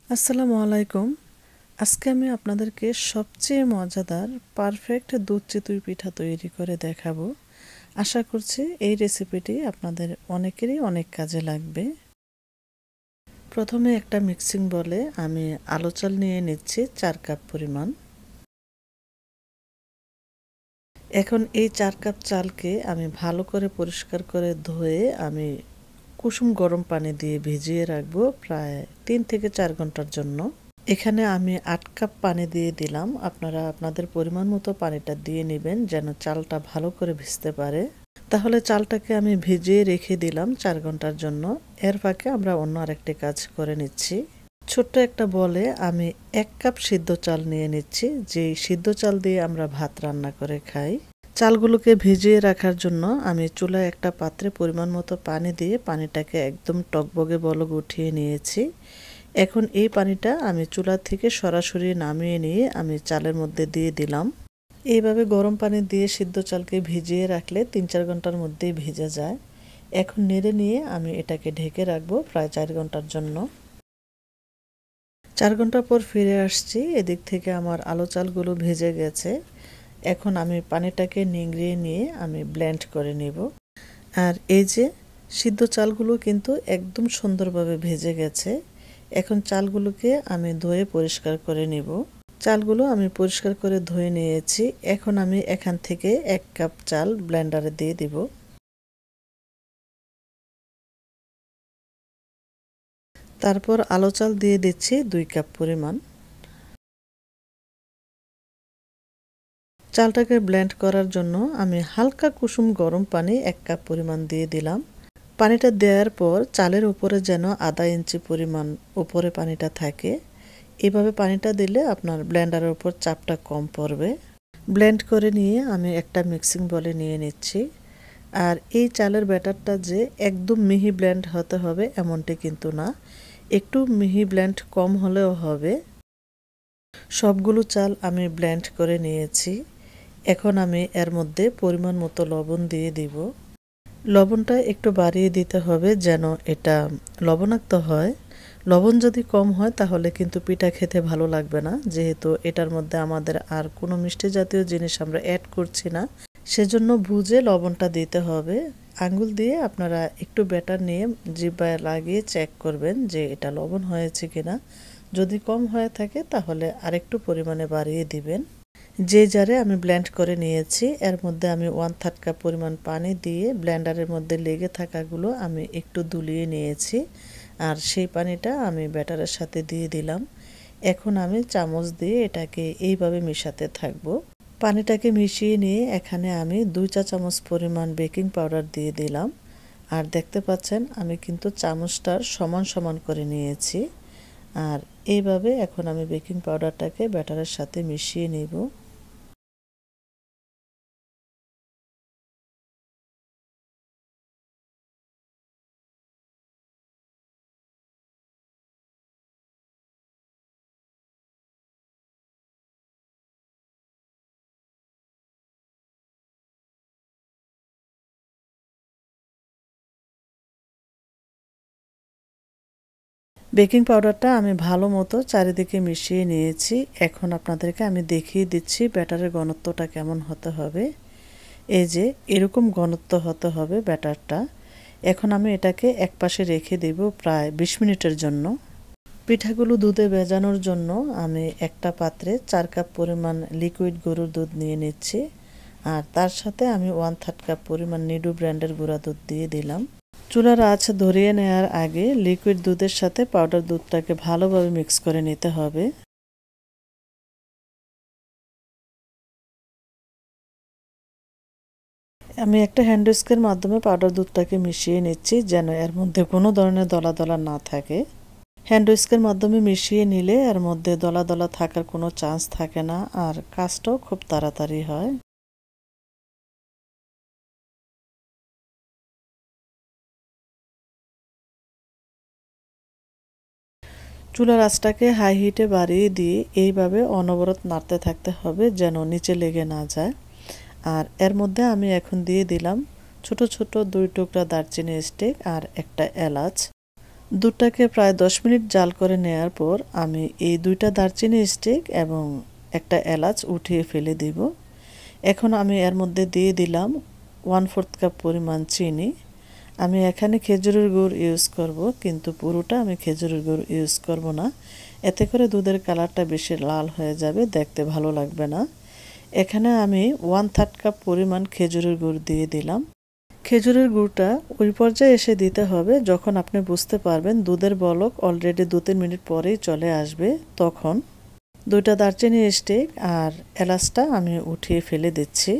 আসসালামু আলাইকুম। আজকে আমি আপনাদেরকে সবচেয়ে মজাদার পারফেক্ট দুধ চিতই পিঠা তৈরি করে দেখাবো। আশা করছি এই রেসিপিটি আপনাদের অনেকেরই অনেক কাজে লাগবে। প্রথমে একটা মিক্সিং বলে আমি আলো চাল নিয়ে নিচ্ছি 4 কাপ পরিমাণ। এখন এই 4 কাপ চালকে আমি ভালো করে পরিষ্কার করে ধুয়ে আমি কুসুম গরম পানি দিয়ে ভিজিয়ে রাখবো প্রায় 3 থেকে 4 ঘন্টার জন্য। এখানে আমি 8 কাপ পানি দিয়ে দিলাম। আপনারা আপনাদের পরিমাণ মতো পানিটা দিয়ে নেবেন যেন চালটা ভালো করে ভিজতে পারে। তাহলে চালটাকে আমি ভিজিয়ে রেখে দিলাম 4 ঘন্টার জন্য। এর ফাঁকে আমরা অন্য আরেকটি কাজ করে নিচ্ছি। ছোট্ট একটা বলে আমি 1 কাপ সিদ্ধ চাল নিয়ে নিচ্ছি, যেই সিদ্ধ চাল দিয়ে আমরা ভাত রান্না করে খাই। চালগুলোকে ভিজিয়ে রাখার জন্য আমি চুলায় একটা পাত্রে পরিমাণ মতো পানি দিয়ে পানিটাকে একদম টকবগে বলক উঠিয়ে নিয়েছি। এখন এই পানিটা আমি চুলা থেকে সরাসরি নামিয়ে নিয়ে আমি চালের মধ্যে দিয়ে দিলাম। এইভাবে গরম পানি দিয়ে সিদ্ধ চালকে ভিজিয়ে রাখলে 3-4 ঘন্টার মধ্যেই ভিজে যায়। এখন নেড়ে নিয়ে আমি এটাকে ঢেকে রাখবো প্রায় 4 ঘন্টার জন্য। 4 ঘন্টা পর ফিরে আসছি। এদিক থেকে আমার আলো চালগুলো ভেজে গেছে। এখন আমি পানিটাকে নিংড়িয়ে নিয়ে আমি ব্লেন্ড করে নিব। আর এই যে সিদ্ধ চালগুলো কিন্তু একদম সুন্দরভাবে ভেজে গেছে। এখন চালগুলোকে আমি ধুয়ে পরিষ্কার করে নিব। চালগুলো আমি পরিষ্কার করে ধুয়ে নিয়েছি। এখন আমি এখান থেকে 1 কাপ চাল ব্লেন্ডারে দিয়ে দিব। তারপর আলো চাল দিয়ে দিচ্ছি 2 কাপ পরিমাণ। চালটাকে ব্লেন্ড করার জন্য আমি হালকা কুসুম গরম পানি 1 কাপ পরিমাণ দিয়ে দিলাম। পানিটা দেওয়ার পর চালের উপরে যেন আধা ইঞ্চি পরিমাণ উপরে পানিটা থাকে। এভাবে পানিটা দিলে আপনার ব্লেন্ডারের উপর চাপটা কম পড়বে। ব্লেন্ড করে নিয়ে আমি একটা মিক্সিং বলে নিয়ে নিচ্ছি। আর এই চালের ব্যাটারটা যে একদম মিহি ব্লেন্ড হতে হবে এমনটি কিন্তু না, একটু মিহি ব্লেন্ড কম হলেও হবে। সবগুলো চাল আমি ব্লেন্ড করে নিয়েছি। এখন আমি এর মধ্যে পরিমাণ মতো লবণ দিয়ে দিব। লবণটা একটু বাড়িয়ে দিতে হবে যেন এটা লবণাক্ত হয়। লবণ যদি কম হয় তাহলে কিন্তু পিঠা খেতে ভালো লাগবে না, যেহেতু এটার মধ্যে আমাদের আর কোনো মিষ্টি জাতীয় জিনিস আমরা অ্যাড করছি না। সেজন্য বুঝে লবণটা দিতে হবে। আঙ্গুল দিয়ে আপনারা একটু ব্যাটার নিয়ে জিহ্বায় লাগিয়ে চেক করবেন যে এটা লবণ হয়েছে কিনা। যদি কম হয়ে থাকে তাহলে আরেকটু পরিমাণে বাড়িয়ে দিবেন। যে জারে আমি ব্লেন্ড করে নিয়েছি এর মধ্যে আমি 1/3 কাপ পরিমাণ পানি দিয়ে ব্লেন্ডারের মধ্যে লেগে থাকাগুলো আমি একটু দুলিয়ে নিয়েছি। আর সেই পানিটা আমি ব্যাটারের সাথে দিয়ে দিলাম। এখন আমি চামচ দিয়ে এটাকে এইভাবে মেশাতে থাকবো। পানিটাকে মিশিয়ে নিয়ে এখানে আমি 2 চা চামচ পরিমাণ বেকিং পাউডার দিয়ে দিলাম। আর দেখতে পাচ্ছেন আমি কিন্তু চামচটার সমান সমান করে নিয়েছি। আর এইভাবে এখন আমি বেকিং পাউডারটাকে ব্যাটারের সাথে মিশিয়ে নেব। বেকিং পাউডারটা আমি ভালো মতো চারিদিকে মিশিয়ে নিয়েছি। এখন আপনাদেরকে আমি দেখিয়ে দিচ্ছি ব্যাটারের ঘনত্বটা কেমন হতে হবে। এই যে এরকম ঘনত্ব হতে হবে ব্যাটারটা। এখন আমি এটাকে একপাশে রেখে দেব প্রায় 20 মিনিটের জন্য। পিঠাগুলো দুধে ভেজানোর জন্য আমি একটা পাত্রে 4 কাপ পরিমাণ লিকুইড গরুর দুধ নিয়ে নিচ্ছি। আর তার সাথে আমি 1/3 কাপ পরিমাণ নিডু ব্র্যান্ডের গুঁড়া দুধ দিয়ে দিলাম। চুলার আঁচ ধরিয়ে নেওয়ার আগে লিকুইড দুধের সাথে পাউডার দুধটাকে ভালোভাবে মিক্স করে নিতে হবে। আমি একটা হ্যান্ড হুইস্কের মাধ্যমে পাউডার দুধটাকে মিশিয়ে নিচ্ছি যেন এর মধ্যে কোনো ধরনের দলা দলা না থাকে। হ্যান্ড হুইস্কের মাধ্যমে মিশিয়ে নিলে এর মধ্যে দলা দলা থাকার কোনো চান্স থাকে না, আর কাজটাও খুব তাড়াতাড়ি হয়। চুলার আঁচটাকে হাই হিটে বাড়িয়ে দিয়ে এইভাবে অনবরত নাড়তে থাকতে হবে যেন নিচে লেগে না যায়। আর এর মধ্যে আমি এখন দিয়ে দিলাম ছোট ছোট 2 টুকরা দারচিনি স্টিক আর একটা এলাচ। দুধটাকে প্রায় 10 মিনিট জাল করে নেওয়ার পর আমি এই 2টা দারচিনি স্টিক এবং একটা এলাচ উঠিয়ে ফেলে দিব। এখন আমি এর মধ্যে দিয়ে দিলাম 1/4 কাপ পরিমাণ চিনি। আমি এখানে খেজুরের গুড় ইউজ করব, কিন্তু পুরোটা আমি খেজুরের গুড় ইউজ করব না, এতে করে দুধের কালারটা বেশি লাল হয়ে যাবে, দেখতে ভালো লাগবে না। এখানে আমি 1/3 কাপ পরিমাণ খেজুরের গুড় দিয়ে দিলাম। খেজুরের গুড়টা ওই পর্যায়ে এসে দিতে হবে যখন আপনি বুঝতে পারবেন দুধের বলক অলরেডি 2-3 মিনিট পরেই চলে আসবে। তখন 2টা দারচিনি স্টিক আর এলাচটা আমি উঠিয়ে ফেলে দিচ্ছি।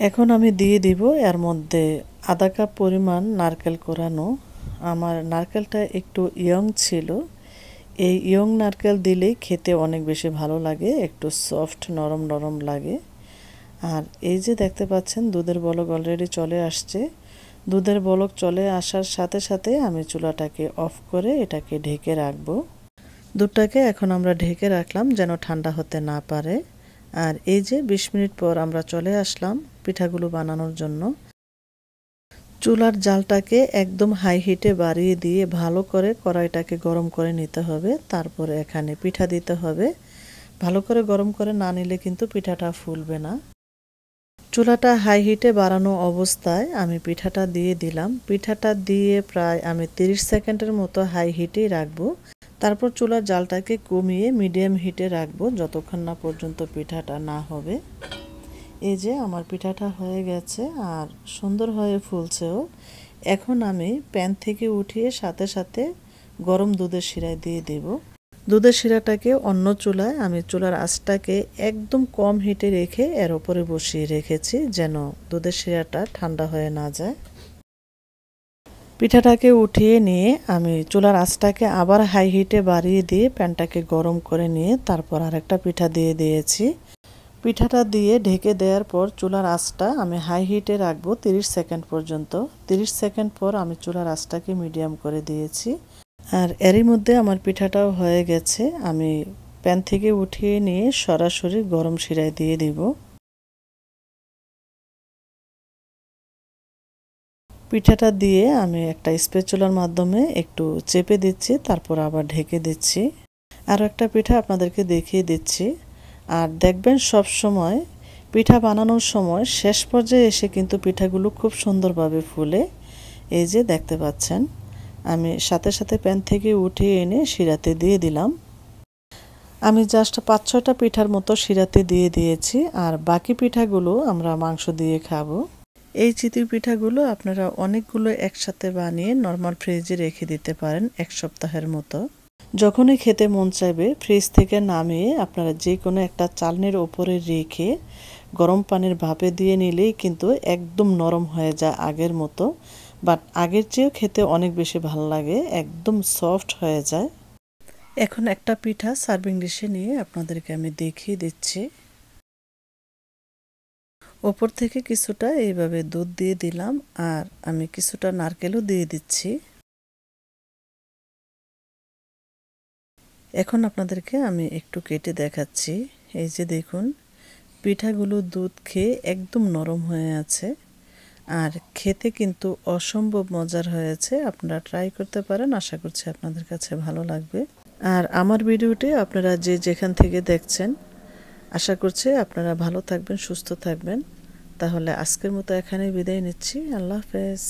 এখন আমি দিয়ে দিব এর মধ্যে 1/2 কাপ পরিমাণ নারকেল কোরানো। আমার নারকেলটা একটু ইয়ং ছিল, এই ইয়ং নারকেল দিলেই খেতে অনেক বেশি ভালো লাগে, একটু সফট নরম নরম লাগে। আর এই যে দেখতে পাচ্ছেন দুধের বলক অলরেডি চলে আসছে। দুধের বলক চলে আসার সাথে সাথে আমি চুলাটাকে অফ করে এটাকে ঢেকে রাখবো। দুধটাকে এখন আমরা ঢেকে রাখলাম যেন ঠান্ডা হতে না পারে। আর এই যে 20 মিনিট পর আমরা চলে আসলাম পিঠাগুলো বানানোর জন্য। চুলার জালটাকে একদম হাই হিটে বাড়িয়ে দিয়ে ভালো করে কড়াইটাকে গরম করে নিতে হবে। তারপরে এখানে পিঠা দিতে হবে। ভালো করে গরম করে না নিলে কিন্তু পিঠাটা ফুলবে না। চুলাটা হাই হিটে বাড়ানো অবস্থায় আমি পিঠাটা দিয়ে দিলাম। পিঠাটা দিয়ে প্রায় আমি 30 সেকেন্ডের মতো হাই হিটেই রাখবো। তারপর চুলার জালটাকে কমিয়ে মিডিয়াম হিটে রাখবো যতক্ষণ না পর্যন্ত পিঠাটা না হবে। এই যে আমার পিঠাটা হয়ে গেছে আর সুন্দর হয়ে ফুলছেও। এখন আমি প্যান থেকে উঠিয়ে সাথে সাথে গরম দুধের শিরায় দিয়ে দেব। দুধের শিরাটাকে অন্য চুলায় আমি চুলার আঁচটাকে একদম কম হিটে রেখে এর উপরে বসিয়ে রেখেছি যেন দুধের শিরাটা ঠান্ডা হয়ে না যায়। পিঠাটাকে উঠিয়ে নিয়ে আমি চুলার আঁচটাকে আবার হাই হিটে বাড়িয়ে দিয়ে প্যানটাকে গরম করে নিয়ে তারপর আরেকটা পিঠা দিয়ে দিয়েছি। পিঠাটা দিয়ে ঢেকে দেওয়ার পর চুলার আঁচটা আমি হাই হিটে রাখবো 30 সেকেন্ড পর্যন্ত। 30 সেকেন্ড পর আমি চুলার আঁচটাকে মিডিয়াম করে দিয়েছি। আর এরই মধ্যে আমার পিঠাটাও হয়ে গেছে। আমি প্যান থেকে উঠিয়ে নিয়ে সরাসরি গরম শিরায় দিয়ে দিব। পিঠাটা দিয়ে আমি একটা স্প্যাচুলার মাধ্যমে একটু চেপে দিচ্ছি, তারপর আবার ঢেকে দিচ্ছি। আরও একটা পিঠা আপনাদেরকে দেখিয়ে দিচ্ছি। আর দেখবেন সব সময় পিঠা বানানোর সময় শেষ পর্যায়ে এসে কিন্তু পিঠাগুলো খুব সুন্দরভাবে ফুলে। এই যে দেখতে পাচ্ছেন আমি সাথে সাথে প্যান থেকে উঠিয়ে এনে শিরাতে দিয়ে দিলাম। আমি জাস্ট 5-6টা পিঠার মতো শিরাতে দিয়ে দিয়েছি। আর বাকি পিঠাগুলো আমরা মাংস দিয়ে খাবো। এই চিতই পিঠাগুলো আপনারা অনেকগুলো একসাথে বানিয়ে নর্মাল ফ্রিজে রেখে দিতে পারেন 1 সপ্তাহের মতো। যখনই খেতে মন চাইবে ফ্রিজ থেকে নামিয়ে আপনারা যে কোনো একটা চালনির ওপরে রেখে গরম পানির ভাপে দিয়ে নিলেই কিন্তু একদম নরম হয়ে যায় আগের মতো, বাট আগের চেয়েও খেতে অনেক বেশি ভালো লাগে, একদম সফট হয়ে যায়। এখন একটা পিঠা সার্ভিং ডিশে নিয়ে আপনাদেরকে আমি দেখিয়ে দিচ্ছি। ওপর থেকে কিছুটা এইভাবে দুধ দিয়ে দিলাম আর আমি কিছুটা নারকেলও দিয়ে দিচ্ছি। এখন আপনাদেরকে আমি একটু কেটে দেখাচ্ছি। এই যে দেখুন পিঠাগুলো দুধ খেয়ে একদম নরম হয়ে আছে আর খেতে কিন্তু অসম্ভব মজার হয়েছে। আপনারা ট্রাই করতে পারেন, আশা করছি আপনাদের কাছে ভালো লাগবে। আর আমার ভিডিওটি আপনারা যে যেখান থেকে দেখছেন আশা করছি আপনারা ভালো থাকবেন, সুস্থ থাকবেন। তাহলে আজকের মতো এখানেই বিদায় নিচ্ছি। আল্লাহ হাফেজ।